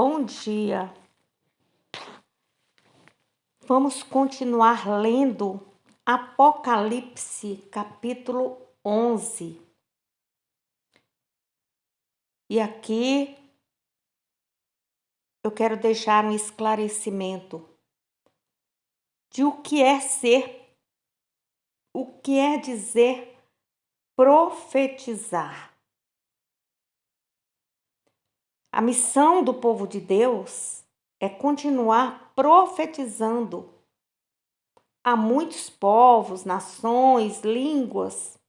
Bom dia. Vamos continuar lendo Apocalipse, capítulo 11. E aqui eu quero deixar um esclarecimento de o que é dizer profetizar. A missão do povo de Deus é continuar profetizando a muitos povos, nações, línguas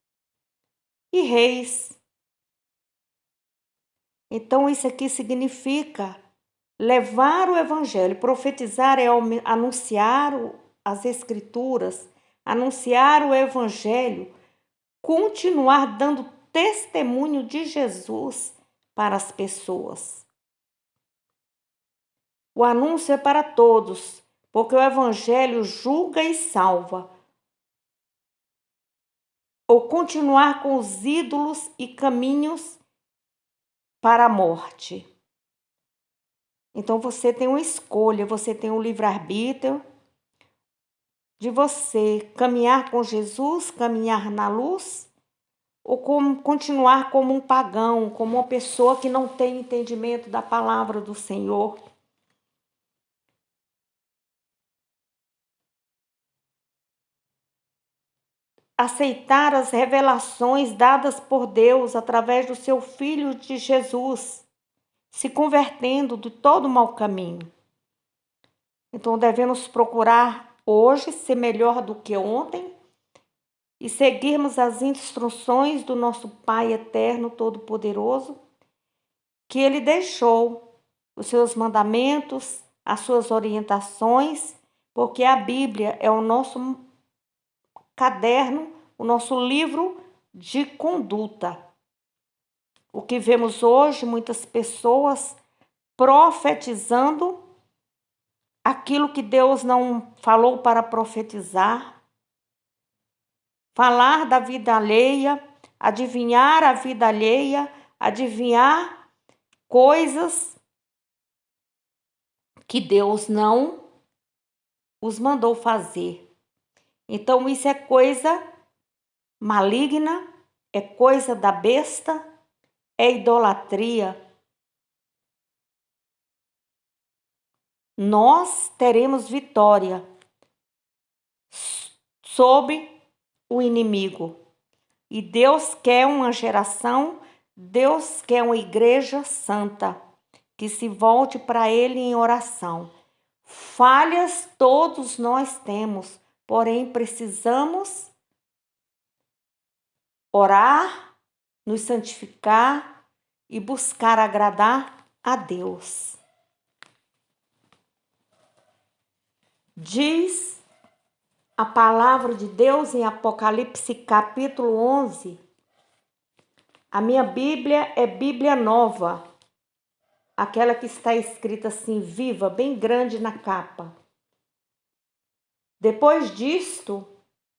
e reis. Então, isso aqui significa levar o evangelho. Profetizar é anunciar as escrituras, anunciar o evangelho, continuar dando testemunho de Jesus para as pessoas. O anúncio é para todos, porque o evangelho julga e salva. Ou continuar com os ídolos e caminhos para a morte. Então você tem uma escolha, você tem um livre-arbítrio de você caminhar com Jesus, caminhar na luz, ou continuar como um pagão, como uma pessoa que não tem entendimento da palavra do Senhor. Aceitar as revelações dadas por Deus através do seu Filho de Jesus, se convertendo de todo mau caminho. Então devemos procurar hoje ser melhor do que ontem e seguirmos as instruções do nosso Pai eterno, todo-poderoso, que Ele deixou os seus mandamentos, as suas orientações, porque a Bíblia é o nosso caderno, o nosso livro de conduta. O que vemos hoje, muitas pessoas profetizando aquilo que Deus não falou para profetizar, falar da vida alheia, adivinhar a vida alheia, adivinhar coisas que Deus não os mandou fazer. Então isso é coisa maligna, é coisa da besta, é idolatria. Nós teremos vitória sobre o inimigo. E Deus quer uma geração, Deus quer uma igreja santa, que se volte para Ele em oração. Falhas todos nós temos, porém precisamos orar, nos santificar e buscar agradar a Deus. Diz a palavra de Deus em Apocalipse capítulo 11. A minha Bíblia é Bíblia Nova, aquela que está escrita assim, viva, bem grande na capa. Depois disto,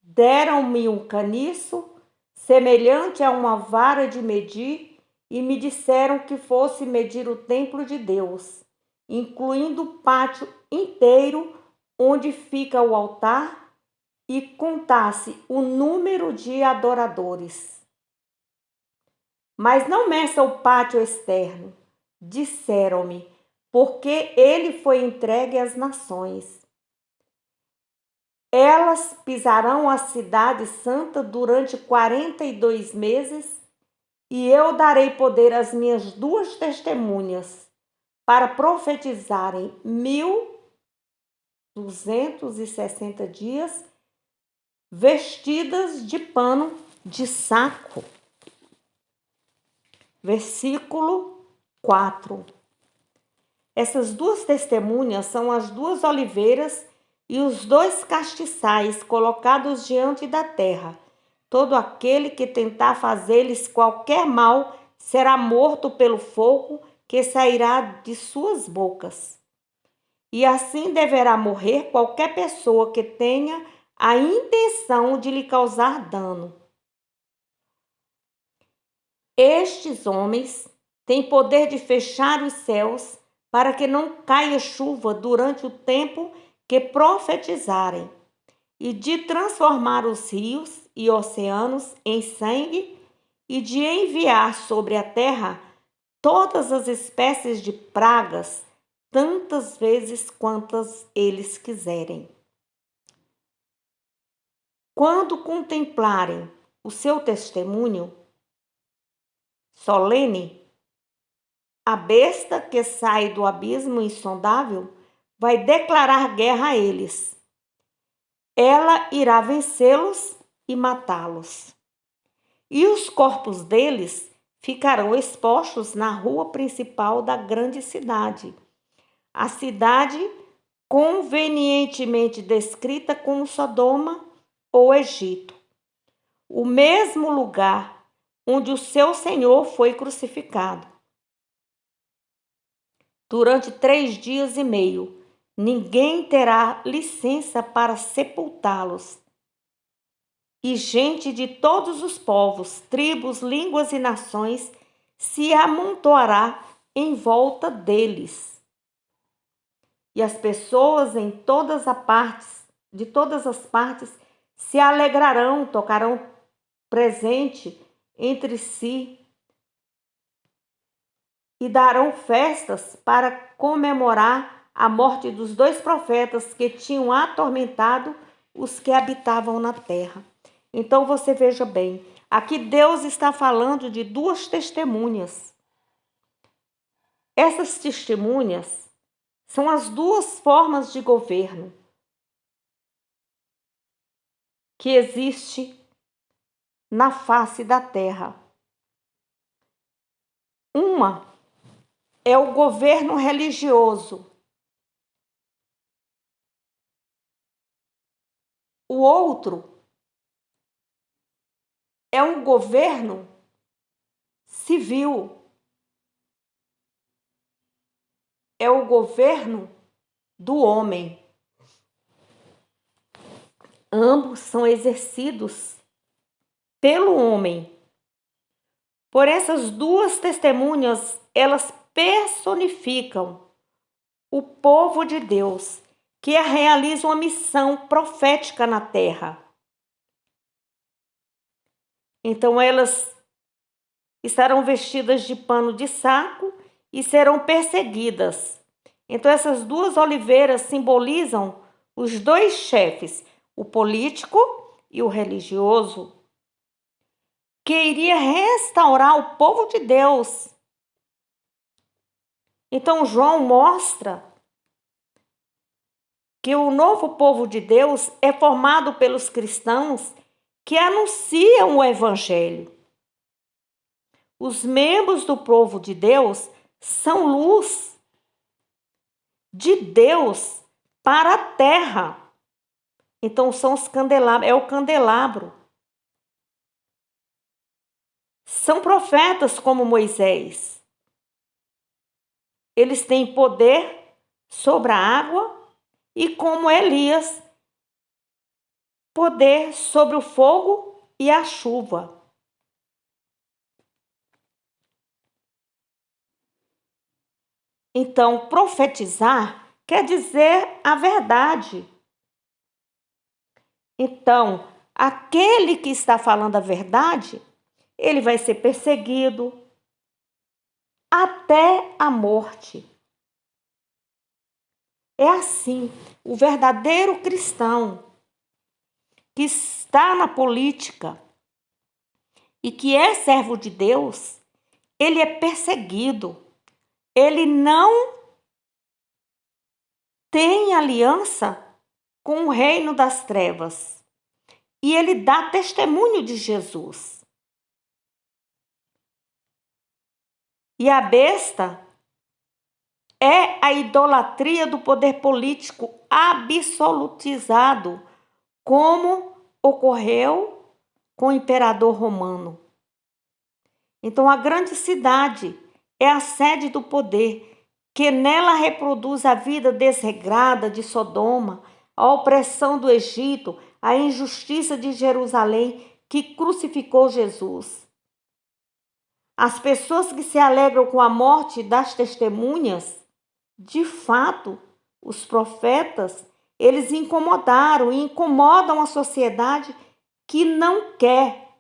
deram-me um caniço, semelhante a uma vara de medir, e me disseram que fosse medir o templo de Deus, incluindo o pátio inteiro onde fica o altar, e contasse o número de adoradores. Mas não meça o pátio externo, disseram-me, porque ele foi entregue às nações. Elas pisarão a cidade santa durante 42 meses, e eu darei poder às minhas duas testemunhas para profetizarem 1260 dias, vestidas de pano de saco. Versículo 4. Essas duas testemunhas são as duas oliveiras e os dois castiçais colocados diante da terra. Todo aquele que tentar fazer-lhes qualquer mal será morto pelo fogo que sairá de suas bocas. E assim deverá morrer qualquer pessoa que tenha a intenção de lhe causar dano. Estes homens têm poder de fechar os céus para que não caia chuva durante o tempo que profetizarem, e de transformar os rios e oceanos em sangue, e de enviar sobre a terra todas as espécies de pragas, tantas vezes quantas eles quiserem. Quando contemplarem o seu testemunho solene, a besta que sai do abismo insondável vai declarar guerra a eles. Ela irá vencê-los e matá-los. E os corpos deles ficarão expostos na rua principal da grande cidade, a cidade convenientemente descrita como Sodoma ou Egito, o mesmo lugar onde o seu Senhor foi crucificado. Durante 3 dias e meio, ninguém terá licença para sepultá-los. E gente de todos os povos, tribos, línguas e nações se amontoará em volta deles. E as pessoas de todas as partes se alegrarão, tocarão presente entre si e darão festas para comemorar a morte dos 2 profetas que tinham atormentado os que habitavam na terra. Então você veja bem, aqui Deus está falando de 2 testemunhas. Essas testemunhas são as 2 formas de governo que existe na face da terra. Uma é o governo religioso. O outro é um governo civil. É o governo do homem. Ambos são exercidos pelo homem. Por essas 2 testemunhas, elas personificam o povo de Deus, que realiza uma missão profética na terra. Então elas estarão vestidas de pano de saco e serão perseguidas. Então essas 2 oliveiras simbolizam os 2 chefes, o político e o religioso, que iria restaurar o povo de Deus. Então João mostra que o novo povo de Deus é formado pelos cristãos que anunciam o evangelho. Os membros do povo de Deus são luz de Deus para a terra. Então são os candelabros, é o candelabro. São profetas como Moisés. Eles têm poder sobre a água e como Elias, poder sobre o fogo e a chuva. Então, profetizar quer dizer a verdade. Então, aquele que está falando a verdade, ele vai ser perseguido até a morte. É assim, o verdadeiro cristão que está na política e que é servo de Deus, ele é perseguido. Ele não tem aliança com o reino das trevas. E ele dá testemunho de Jesus. E a besta é a idolatria do poder político absolutizado, como ocorreu com o imperador romano. Então, a grande cidade é a sede do poder, que nela reproduz a vida desregrada de Sodoma, a opressão do Egito, a injustiça de Jerusalém, que crucificou Jesus. As pessoas que se alegram com a morte das testemunhas De fato, os profetas, eles incomodaram e incomodam a sociedade que não quer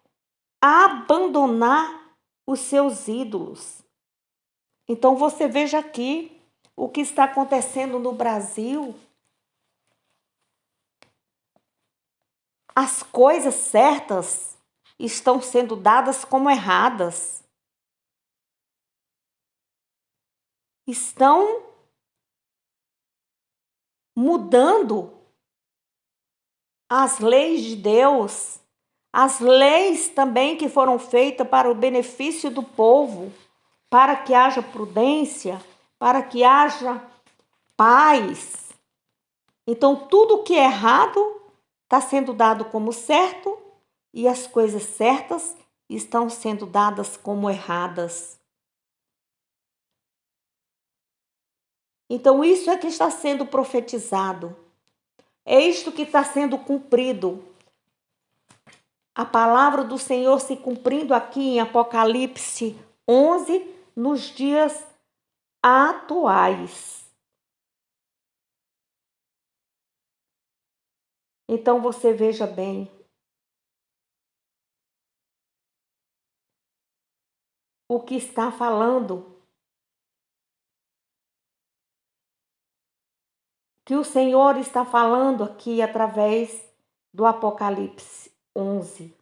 abandonar os seus ídolos. Então você veja aqui o que está acontecendo no Brasil. As coisas certas estão sendo dadas como erradas. Estão mudando as leis de Deus, as leis também que foram feitas para o benefício do povo, para que haja prudência, para que haja paz. Então, tudo que é errado está sendo dado como certo e as coisas certas estão sendo dadas como erradas. Então, isso é que está sendo profetizado. É isto que está sendo cumprido. A palavra do Senhor se cumprindo aqui em Apocalipse 11, nos dias atuais. Então você veja bem. O que está falando. Que o Senhor está falando aqui através do Apocalipse 11.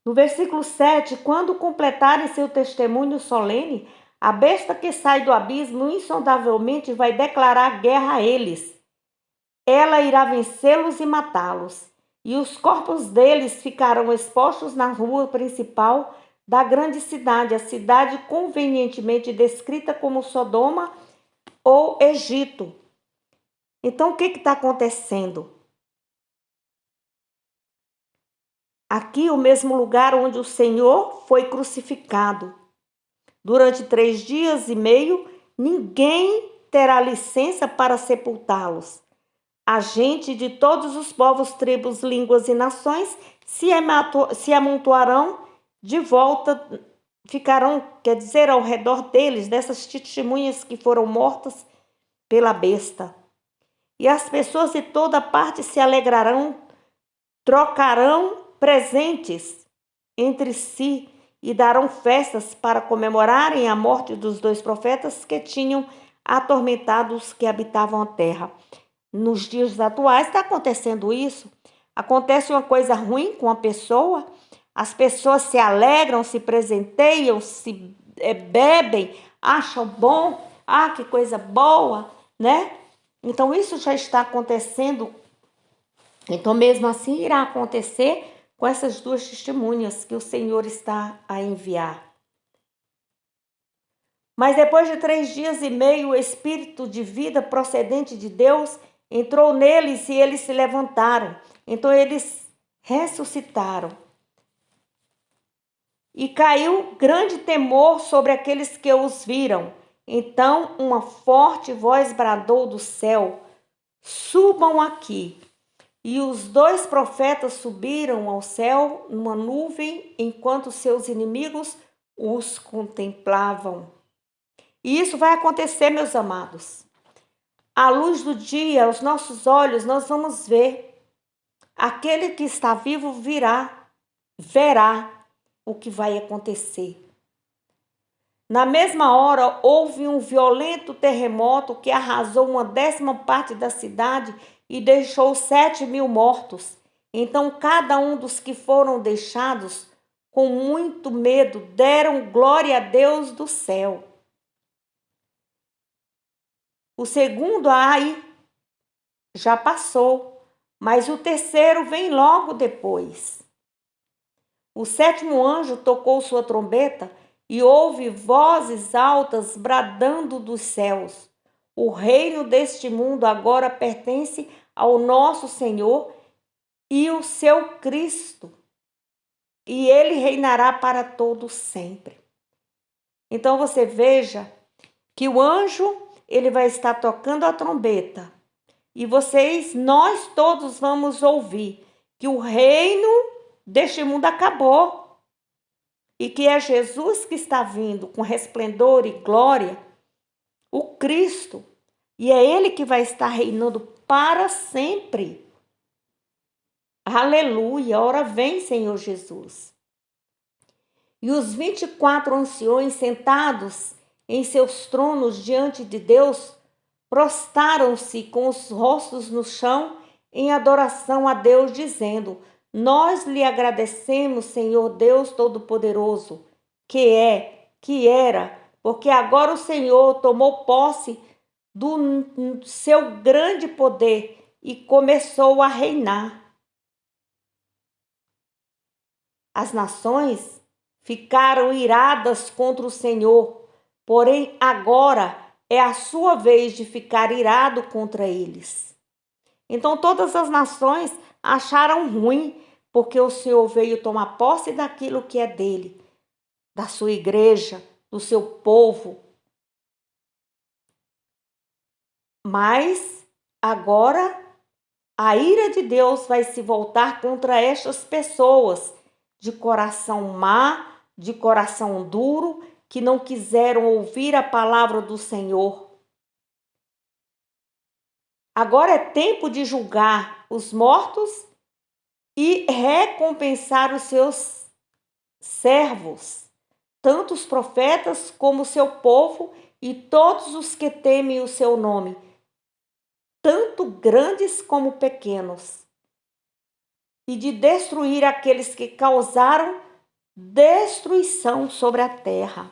No versículo 7, quando completarem seu testemunho solene, a besta que sai do abismo insondavelmente vai declarar guerra a eles. Ela irá vencê-los e matá-los, e os corpos deles ficarão expostos na rua principal da grande cidade, a cidade convenientemente descrita como Sodoma ou Egito. Então, o que está acontecendo? Aqui, o mesmo lugar onde o Senhor foi crucificado. Durante 3 dias e meio, ninguém terá licença para sepultá-los. A gente de todos os povos, tribos, línguas e nações se amontoarão de volta, ficarão, quer dizer, ao redor deles, dessas testemunhas que foram mortas pela besta. E as pessoas de toda parte se alegrarão, trocarão presentes entre si e darão festas para comemorarem a morte dos 2 profetas que tinham atormentado os que habitavam a terra. Nos dias atuais está acontecendo isso. Acontece uma coisa ruim com a pessoa, as pessoas se alegram, se presenteiam, se bebem, acham bom, que coisa boa, né? Então isso já está acontecendo. Então mesmo assim irá acontecer com essas 2 testemunhas que o Senhor está a enviar. Mas depois de 3 dias e meio, o Espírito de vida procedente de Deus entrou neles e eles se levantaram. Então eles ressuscitaram. E caiu grande temor sobre aqueles que os viram. Então uma forte voz bradou do céu: subam aqui. E os 2 profetas subiram ao céu numa nuvem, enquanto seus inimigos os contemplavam. E isso vai acontecer, meus amados. À luz do dia, aos nossos olhos, nós vamos ver. Aquele que está vivo verá o que vai acontecer. Na mesma hora, houve um violento terremoto que arrasou 1/10 parte da cidade e deixou 7.000 mortos. Então, cada um dos que foram deixados, com muito medo, deram glória a Deus do céu. O segundo ai já passou, mas o terceiro vem logo depois. O 7º anjo tocou sua trombeta e houve vozes altas bradando dos céus: o reino deste mundo agora pertence ao nosso Senhor e o seu Cristo, e ele reinará para todo sempre. Então você veja que o anjo, ele vai estar tocando a trombeta, e nós todos vamos ouvir que o reino deste mundo acabou e que é Jesus que está vindo com resplendor e glória. O Cristo. E é Ele que vai estar reinando para sempre. Aleluia! Ora vem, Senhor Jesus. E os 24 anciões sentados em seus tronos diante de Deus prostaram-se com os rostos no chão em adoração a Deus, dizendo: Nós lhe agradecemos, Senhor Deus Todo-Poderoso, que era, porque agora o Senhor tomou posse do seu grande poder e começou a reinar. As nações ficaram iradas contra o Senhor, porém agora é a sua vez de ficar irado contra eles. Então todas as nações acharam ruim, porque o Senhor veio tomar posse daquilo que é dele, da sua igreja, do seu povo. Mas agora a ira de Deus vai se voltar contra estas pessoas de coração má, de coração duro, que não quiseram ouvir a palavra do Senhor. Agora é tempo de julgar os mortos e recompensar os seus servos, tanto os profetas como o seu povo e todos os que temem o seu nome, tanto grandes como pequenos, e de destruir aqueles que causaram destruição sobre a terra.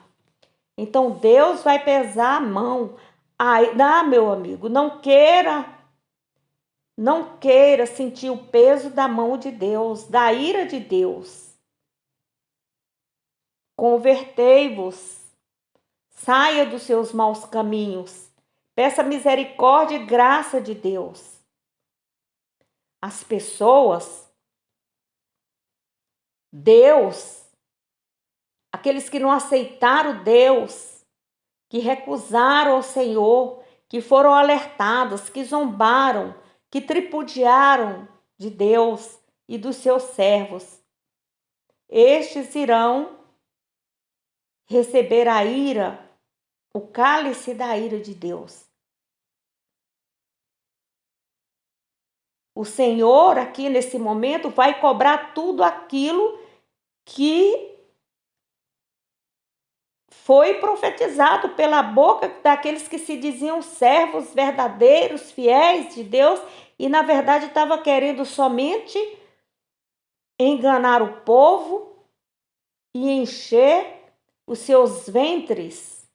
Então Deus vai pesar a mão. Meu amigo, não queira sentir o peso da mão de Deus, da ira de Deus. Convertei-vos, saia dos seus maus caminhos, peça misericórdia e graça de Deus. As pessoas, Deus, aqueles que não aceitaram Deus, que recusaram o Senhor, que foram alertados, que zombaram, que tripudiaram de Deus e dos seus servos, estes irão receber a ira, o cálice da ira de Deus. O Senhor aqui nesse momento vai cobrar tudo aquilo que foi profetizado pela boca daqueles que se diziam servos verdadeiros, fiéis de Deus, e na verdade estava querendo somente enganar o povo e encher os seus ventres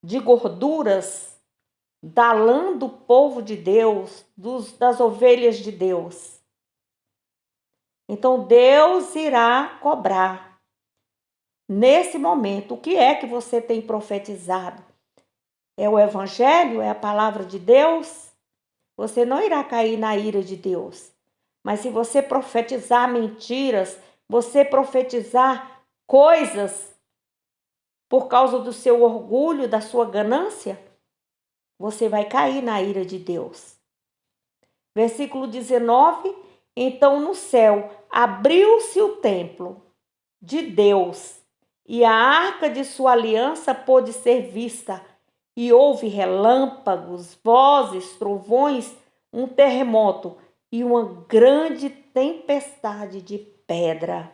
de gorduras da lã do povo de Deus, das ovelhas de Deus. Então Deus irá cobrar. Nesse momento, o que é que você tem profetizado? É o Evangelho? É a palavra de Deus? Você não irá cair na ira de Deus. Mas se você profetizar mentiras, você profetizar coisas por causa do seu orgulho, da sua ganância, você vai cair na ira de Deus. Versículo 19: Então no céu abriu-se o templo de Deus, e a arca de sua aliança pôde ser vista, e houve relâmpagos, vozes, trovões, um terremoto e uma grande tempestade de pedra.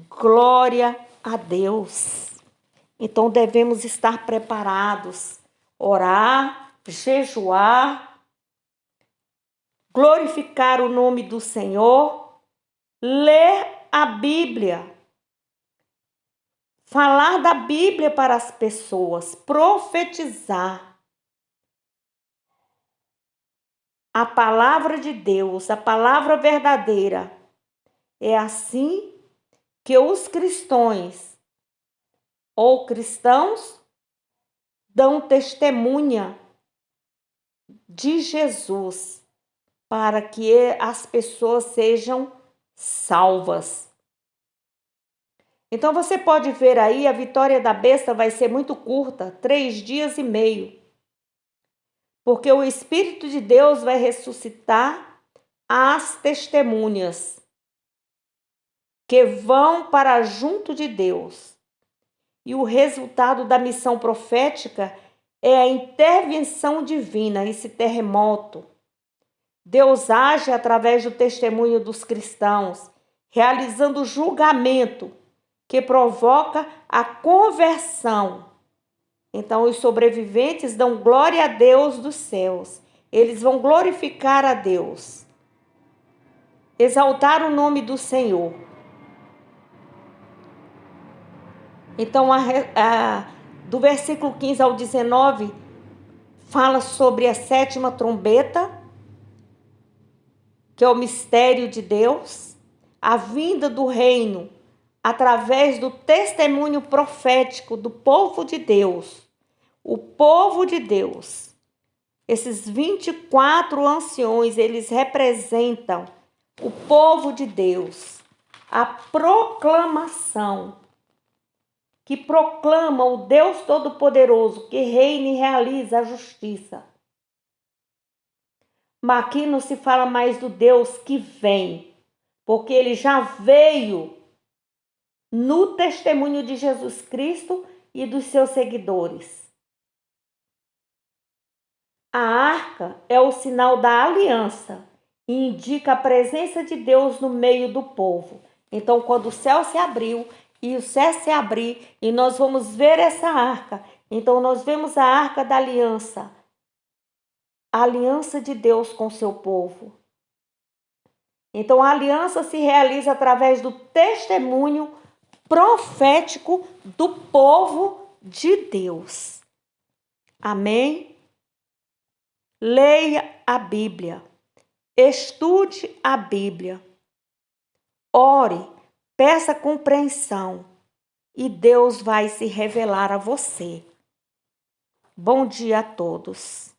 Glória a Deus! Então devemos estar preparados, orar, jejuar, glorificar o nome do Senhor, ler a Bíblia, falar da Bíblia para as pessoas, profetizar a palavra de Deus, a palavra verdadeira. É assim que os cristãos ou cristãos dão testemunha de Jesus para que as pessoas sejam salvas. Então você pode ver aí, a vitória da besta vai ser muito curta, 3 dias e meio. Porque o Espírito de Deus vai ressuscitar as testemunhas que vão para junto de Deus. E o resultado da missão profética é a intervenção divina, esse terremoto. Deus age através do testemunho dos cristãos, realizando o julgamento que provoca a conversão. Então, os sobreviventes dão glória a Deus dos céus. Eles vão glorificar a Deus, exaltar o nome do Senhor. Então, do versículo 15 ao 19, fala sobre a sétima trombeta, que é o mistério de Deus, a vinda do reino através do testemunho profético do povo de Deus. O povo de Deus, esses 24 anciões, eles representam o povo de Deus. A proclamação que proclama o Deus Todo-Poderoso, que reina e realiza a justiça. Mas aqui não se fala mais do Deus que vem, porque ele já veio no testemunho de Jesus Cristo e dos seus seguidores. A arca é o sinal da aliança e indica a presença de Deus no meio do povo. Então, quando o céu se abriu e o céu se abrir, e nós vamos ver essa arca, então nós vemos a arca da aliança, a aliança de Deus com o seu povo. Então, a aliança se realiza através do testemunho profético do povo de Deus. Amém? Leia a Bíblia, estude a Bíblia, ore, peça compreensão e Deus vai se revelar a você. Bom dia a todos.